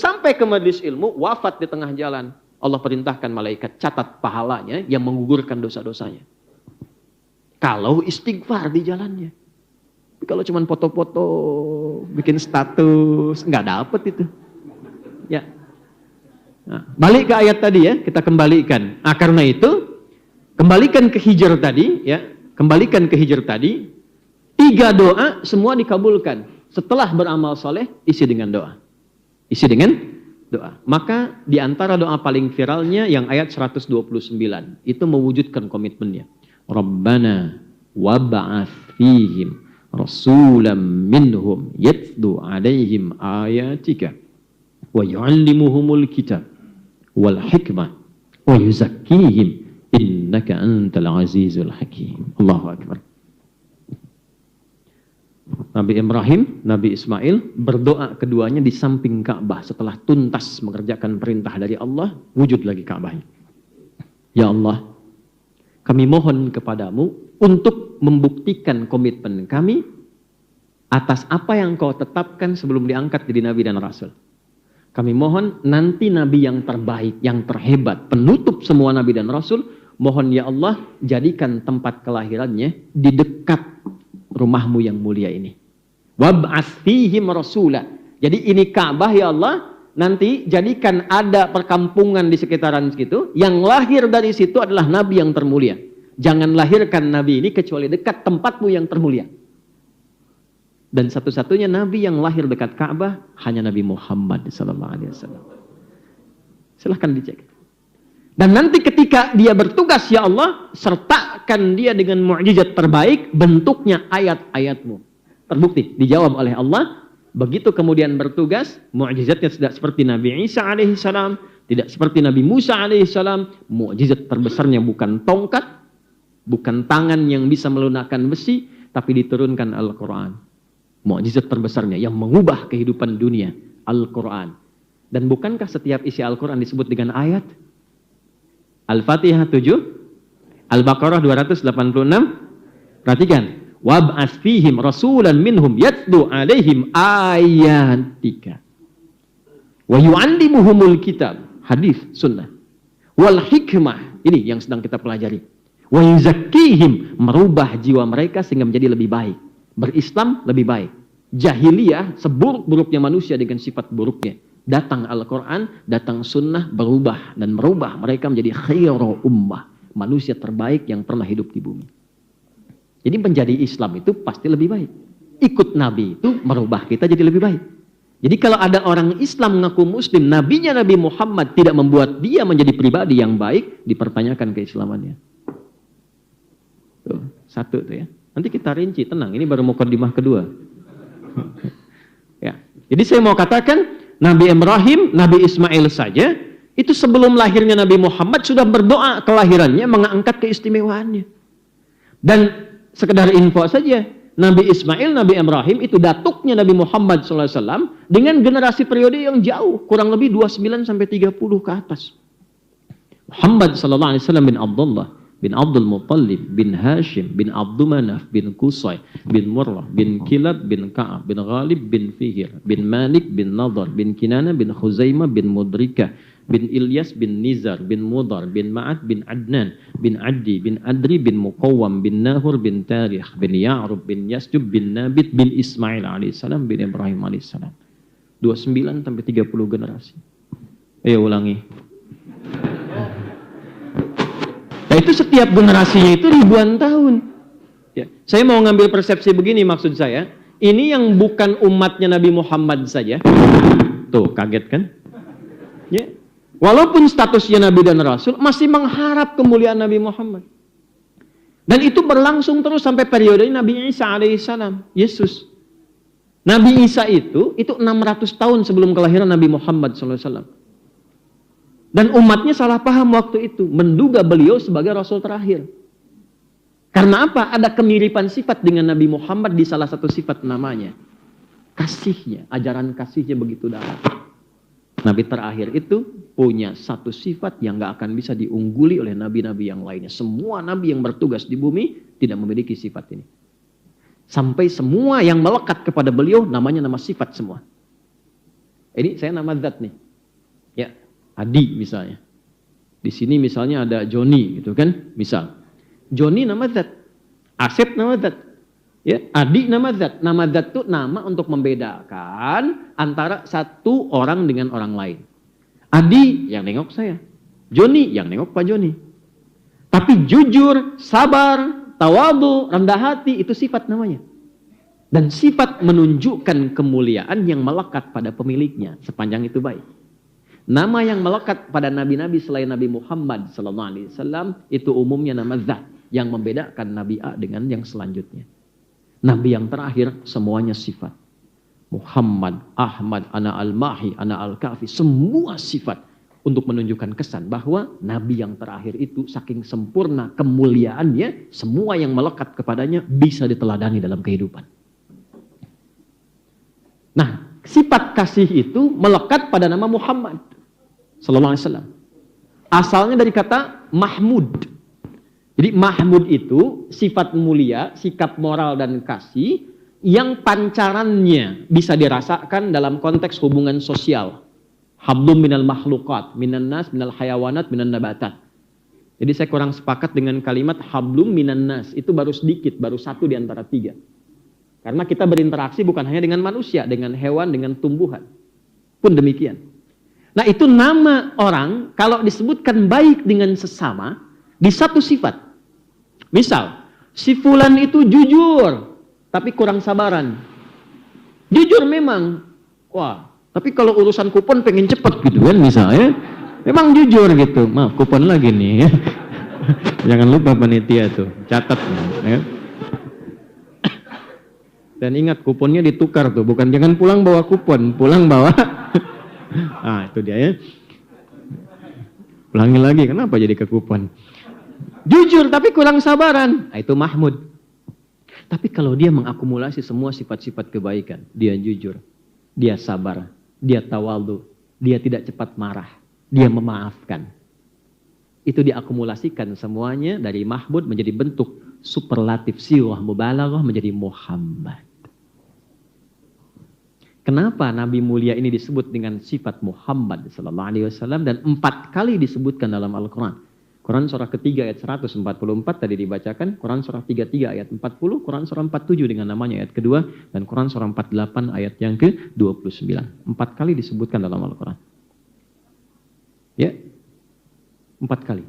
sampai ke majelis ilmu, wafat di tengah jalan. Allah perintahkan malaikat catat pahalanya yang menggugurkan dosa-dosanya. Kalau istighfar di jalannya. Kalau cuma foto-foto, bikin status, nggak dapet itu. Ya. Nah, balik ke ayat tadi ya, kita kembalikan. Karena itu, kembalikan ke Hijr tadi, ya, kembalikan ke Hijr tadi. 3 doa semua dikabulkan. Setelah beramal soleh, isi dengan doa. Isi dengan doa. Maka di antara doa paling viralnya yang ayat 129, itu mewujudkan komitmennya. Rabbana wab'ats fihim rasulam minhum yatlu alaihim ayatika wa yu'allimuhumul kitab wal hikmah wa yuzakkihim innaka antal azizul hakim. Allahu akbar. Nabi Ibrahim, Nabi Ismail berdoa keduanya di samping Ka'bah setelah tuntas mengerjakan perintah dari Allah, wujud lagi Ka'bahnya. Ya Allah, kami mohon kepadamu untuk membuktikan komitmen kami atas apa yang kau tetapkan sebelum diangkat jadi Nabi dan Rasul. Kami mohon nanti Nabi yang terbaik, yang terhebat, penutup semua Nabi dan Rasul, mohon ya Allah jadikan tempat kelahirannya di dekat rumahmu yang mulia ini. Wab'ats fihim rasula. Jadi ini Ka'bah ya Allah, nanti jadikan ada perkampungan di sekitaran situ, yang lahir dari situ adalah Nabi yang termulia. Jangan lahirkan Nabi ini kecuali dekat tempatmu yang termulia. Dan satu-satunya Nabi yang lahir dekat Ka'bah hanya Nabi Muhammad SAW. Silahkan dicek. Dan nanti ketika dia bertugas ya Allah, sertakan dia dengan mukjizat terbaik, bentuknya ayat-ayatmu. Terbukti, dijawab oleh Allah. Begitu kemudian bertugas, mukjizatnya tidak seperti Nabi Isa alaihissalam, tidak seperti Nabi Musa alaihissalam. Mukjizat terbesarnya bukan tongkat, bukan tangan yang bisa melunakkan besi, tapi diturunkan Al-Quran. Mukjizat terbesarnya yang mengubah kehidupan dunia, Al-Quran. Dan bukankah setiap isi Al-Quran disebut dengan ayat? Al-Fatihah 7, Al-Baqarah 286. Perhatikan, wab'ats fihim rasulan minhum yatlu alaihim ayatika wa yu'allimuhumul kitab, hadis sunnah, wal hikmah, ini yang sedang kita pelajari, wa yuzakkihim, merubah jiwa mereka sehingga menjadi lebih baik, berislam lebih baik. Jahiliyah seburuk-buruknya manusia dengan sifat buruknya, datang Al-Quran, datang sunnah, berubah dan merubah mereka menjadi khairu ummah, manusia terbaik yang pernah hidup di bumi. Jadi menjadi Islam itu pasti lebih baik. Ikut Nabi itu merubah kita jadi lebih baik. Jadi kalau ada orang Islam mengaku Muslim, nabinya Nabi Muhammad tidak membuat dia menjadi pribadi yang baik, dipertanyakan keislamannya. Tuh, satu tuh ya. Nanti kita rinci, tenang, ini baru mukadimah kedua. Ya. Jadi saya mau katakan, Nabi Ibrahim, Nabi Ismail saja, itu sebelum lahirnya Nabi Muhammad sudah berdoa kelahirannya, mengangkat keistimewaannya. Dan sekedar info saja, Nabi Ismail, Nabi Ibrahim itu datuknya Nabi Muhammad SAW dengan generasi periode yang jauh, kurang lebih 29 sampai 30 ke atas. Muhammad SAW bin Abdullah, bin Abdul Muttalib, bin Hashim, bin Abdul Manaf, bin Qusay, bin Murrah, bin Kilab, bin Ka'ab, bin Ghalib, bin Fihir, bin Malik, bin Nadar, bin Kinana, bin Khuzaimah, bin Mudrika, bin Ilyas, bin Nizar, bin Mudar, bin Ma'ad, bin Adnan, bin Addi, bin Adri, bin Muqawwam, bin Nahur, bin Tarikh, bin Ya'rub, bin Yasjub, bin Nabit, bin Ismail alaihissalam, bin Ibrahim alaihissalam. 29 sampai 30 generasi. Ayo ulangi. Nah, itu setiap generasinya itu ribuan tahun. Ya. Saya mau ngambil persepsi begini maksud saya. Ini yang bukan umatnya Nabi Muhammad saja. Tuh, kaget kan? Ya. Walaupun statusnya Nabi dan Rasul, masih mengharap kemuliaan Nabi Muhammad. Dan itu berlangsung terus sampai periode Nabi Isa alaihissalam, Yesus. Nabi Isa itu 600 tahun sebelum kelahiran Nabi Muhammad SAW. Dan umatnya salah paham waktu itu, menduga beliau sebagai Rasul terakhir. Karena apa? Ada kemiripan sifat dengan Nabi Muhammad di salah satu sifat namanya. Kasihnya, ajaran kasihnya begitu dalam. Nabi terakhir itu punya satu sifat yang gak akan bisa diungguli oleh nabi-nabi yang lainnya. Semua nabi yang bertugas di bumi tidak memiliki sifat ini. Sampai semua yang melekat kepada beliau namanya nama sifat semua. Ini saya nama zat nih. Ya, Adi misalnya. Di sini misalnya ada Joni gitu kan, misal. Joni nama zat. Asep nama zat. Ya, Adi nama zat. Nama zat itu nama untuk membedakan antara satu orang dengan orang lain. Adi yang nengok saya. Joni yang nengok Pak Joni. Tapi jujur, sabar, tawadhu, rendah hati itu sifat namanya. Dan sifat menunjukkan kemuliaan yang melekat pada pemiliknya sepanjang itu baik. Nama yang melekat pada nabi-nabi selain Nabi Muhammad SAW itu umumnya nama zat yang membedakan Nabi A dengan yang selanjutnya. Nabi yang terakhir semuanya sifat. Muhammad, Ahmad, Ana Al-Mahi, Ana Al-Kafi, semua sifat untuk menunjukkan kesan bahwa Nabi yang terakhir itu saking sempurna kemuliaannya, semua yang melekat kepadanya bisa diteladani dalam kehidupan. Nah, sifat kasih itu melekat pada nama Muhammad sallallahu alaihi wasallam. Asalnya dari kata Mahmud. Jadi Mahmud itu sifat mulia, sikap moral dan kasih yang pancarannya bisa dirasakan dalam konteks hubungan sosial. Hablum minal makhluqat, minan nas, minal hayawanat, minan nabatat. Jadi saya kurang sepakat dengan kalimat hablum minan nas. Itu baru sedikit, baru satu di antara tiga. Karena kita berinteraksi bukan hanya dengan manusia, dengan hewan, dengan tumbuhan. Pun demikian. Nah itu nama orang kalau disebutkan baik dengan sesama di satu sifat. Misal, si fulan itu jujur, tapi kurang sabaran. Jujur memang, wah, tapi kalau urusan kupon pengen cepet gitu kan misalnya. Memang jujur gitu, maaf kupon lagi nih ya. Jangan lupa panitia tuh, catat ya. Dan ingat kuponnya ditukar tuh, bukan jangan pulang bawa kupon, pulang bawa. Ah itu dia ya. Ulangi lagi, kenapa jadi ke kupon? Jujur tapi kurang sabaran, nah, itu Mahmud. Tapi kalau dia mengakumulasi semua sifat-sifat kebaikan, dia jujur, dia sabar, dia tawadhu, dia tidak cepat marah, dia memaafkan. Itu diakumulasikan semuanya dari Mahmud menjadi bentuk superlatif sirah mubalaghah menjadi Muhammad. Kenapa Nabi mulia ini disebut dengan sifat Muhammad sallallahu alaihi wasallam dan 4 kali disebutkan dalam Al-Qur'an? Quran surah ketiga ayat 144 tadi dibacakan, Quran surah 33 ayat 40, Quran surah 47 dengan namanya ayat kedua, dan Quran surah 48 ayat yang ke-29. 4 kali disebutkan dalam Al-Quran. Ya, 4 kali.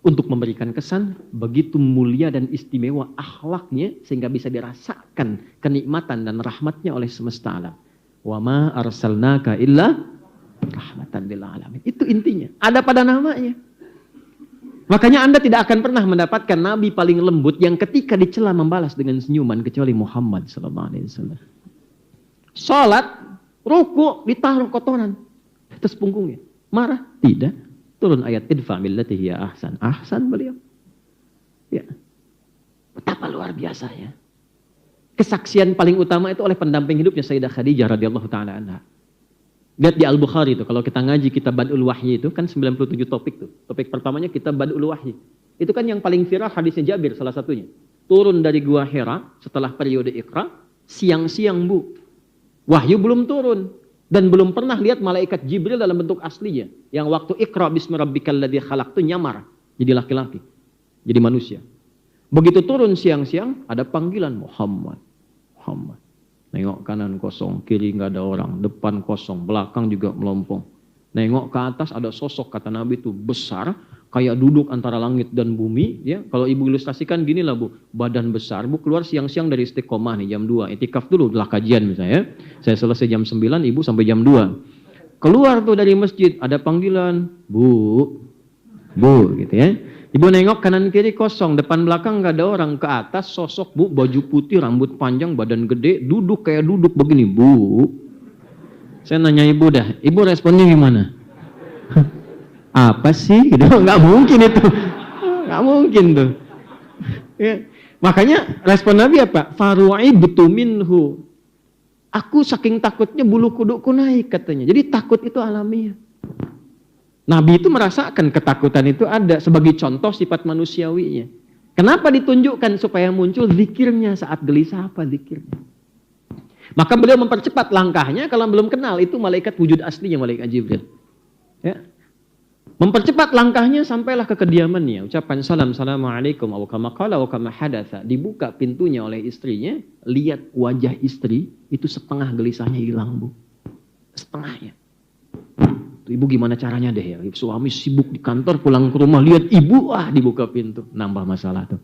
Untuk memberikan kesan begitu mulia dan istimewa akhlaknya sehingga bisa dirasakan kenikmatan dan rahmatnya oleh semesta alam. Wa ma arsalnaka illa rahmatan lil alamin. Itu intinya. Ada pada namanya. Makanya Anda tidak akan pernah mendapatkan nabi paling lembut yang ketika dicela membalas dengan senyuman kecuali Muhammad sallallahu alaihi wasallam. Salat, ruku ditaruh kotoran atas punggungnya. Marah? Tidak. Turun ayat idfa billati hiya ahsan. Ahsan beliau. Ya. Betapa luar biasanya. Kesaksian paling utama itu oleh pendamping hidupnya Sayyidah Khadijah radhiyallahu taala anha. Lihat di Al-Bukhari itu, kalau kita ngaji kitab Bad'ul Wahyi itu kan 97 topik tuh. Topik pertamanya kitab Bad'ul Wahyi. Itu kan yang paling viral hadisnya Jabir salah satunya. Turun dari Gua Hira setelah periode Iqra, siang-siang Bu. Wahyu belum turun dan belum pernah lihat malaikat Jibril dalam bentuk aslinya. Yang waktu Iqra bismi rabbikal ladzi khalaq itu nyamar jadi laki-laki, jadi manusia. Begitu turun siang-siang ada panggilan Muhammad. Muhammad. Nengok kanan kosong, kiri nggak ada orang, depan kosong, belakang juga melompong. Nengok ke atas ada sosok kata Nabi itu besar, kayak duduk antara langit dan bumi. Ya, kalau ibu ilustrasikan gini lah Bu, badan besar. Bu keluar siang-siang dari istiqomah nih jam 2, itikaf dulu lah kajian misalnya. Saya selesai jam 9, ibu sampai jam 2. Keluar tuh dari masjid, ada panggilan, Bu, gitu ya. Ibu nengok kanan kiri kosong, depan belakang nggak ada orang, ke atas sosok Bu, baju putih, rambut panjang, badan gede, duduk kayak duduk begini, Bu. Saya nanya ibu dah, ibu responnya gimana? Apa sih? Gitu. Nggak mungkin itu, nggak mungkin tuh. Ya. Makanya respon Nabi apa? Faru'ibtu minhu. Aku saking takutnya bulu kudukku naik katanya. Jadi takut itu alamiah. Nabi itu merasakan ketakutan itu ada sebagai contoh sifat manusiawinya. Kenapa ditunjukkan supaya muncul zikirnya saat gelisah apa zikirnya? Maka beliau mempercepat langkahnya kalau belum kenal itu malaikat wujud aslinya malaikat Jibril. Ya. Mempercepat langkahnya sampailah ke kediamannya. Ucapan salam, assalamualaikum, wa kama qala wa kama hadatsa. Dibuka pintunya oleh istrinya, lihat wajah istri, itu setengah gelisahnya hilang, Bu. Setengahnya. Tuh, ibu gimana caranya deh ya? Suami sibuk di kantor, pulang ke rumah, lihat ibu, dibuka pintu. Nambah masalah tuh.